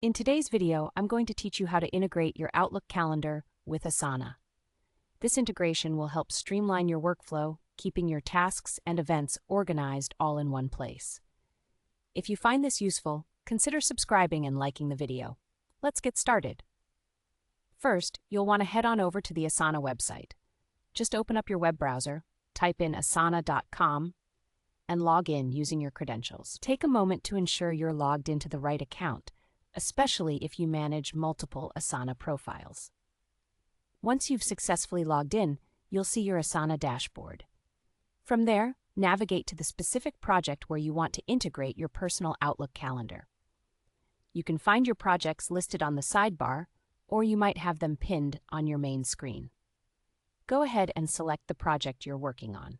In today's video, I'm going to teach you how to integrate your Outlook calendar with Asana. This integration will help streamline your workflow, keeping your tasks and events organized all in one place. If you find this useful, consider subscribing and liking the video. Let's get started. First, you'll want to head on over to the Asana website. Just open up your web browser, type in asana.com, and log in using your credentials. Take a moment to ensure you're logged into the right account, especially if you manage multiple Asana profiles. Once you've successfully logged in, you'll see your Asana dashboard. From there, navigate to the specific project where you want to integrate your personal Outlook calendar. You can find your projects listed on the sidebar, or you might have them pinned on your main screen. Go ahead and select the project you're working on.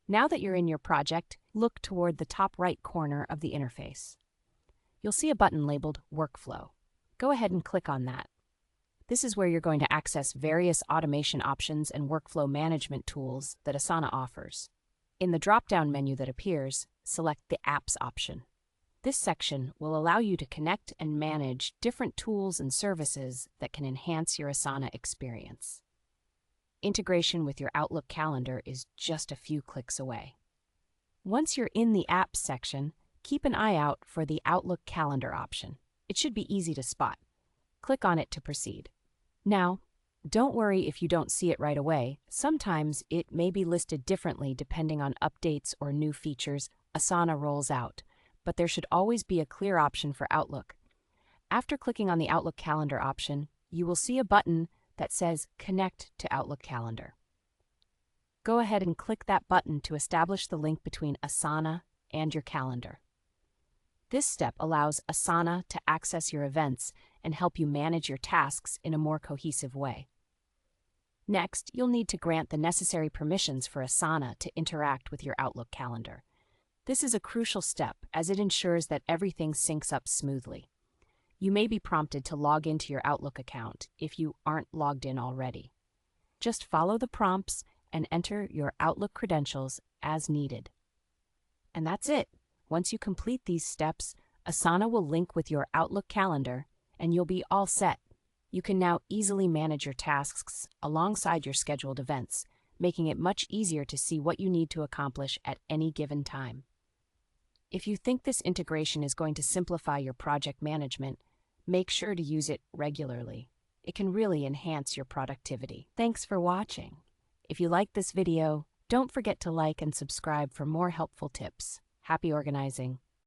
Now that you're in your project, look toward the top right corner of the interface. You'll see a button labeled Workflow. Go ahead and click on that. This is where you're going to access various automation options and workflow management tools that Asana offers. In the drop-down menu that appears, select the Apps option. This section will allow you to connect and manage different tools and services that can enhance your Asana experience. Integration with your Outlook calendar is just a few clicks away. Once you're in the Apps section, keep an eye out for the Outlook Calendar option. It should be easy to spot. Click on it to proceed. Now, don't worry if you don't see it right away. Sometimes it may be listed differently depending on updates or new features Asana rolls out, but there should always be a clear option for Outlook. After clicking on the Outlook Calendar option, you will see a button that says Connect to Outlook Calendar. Go ahead and click that button to establish the link between Asana and your calendar. This step allows Asana to access your events and help you manage your tasks in a more cohesive way. Next, you'll need to grant the necessary permissions for Asana to interact with your Outlook calendar. This is a crucial step as it ensures that everything syncs up smoothly. You may be prompted to log into your Outlook account if you aren't logged in already. Just follow the prompts and enter your Outlook credentials as needed. And that's it. Once you complete these steps, Asana will link with your Outlook calendar, and you'll be all set. You can now easily manage your tasks alongside your scheduled events, making it much easier to see what you need to accomplish at any given time. If you think this integration is going to simplify your project management, make sure to use it regularly. It can really enhance your productivity. Thanks for watching. If you liked this video, don't forget to like and subscribe for more helpful tips. Happy organizing!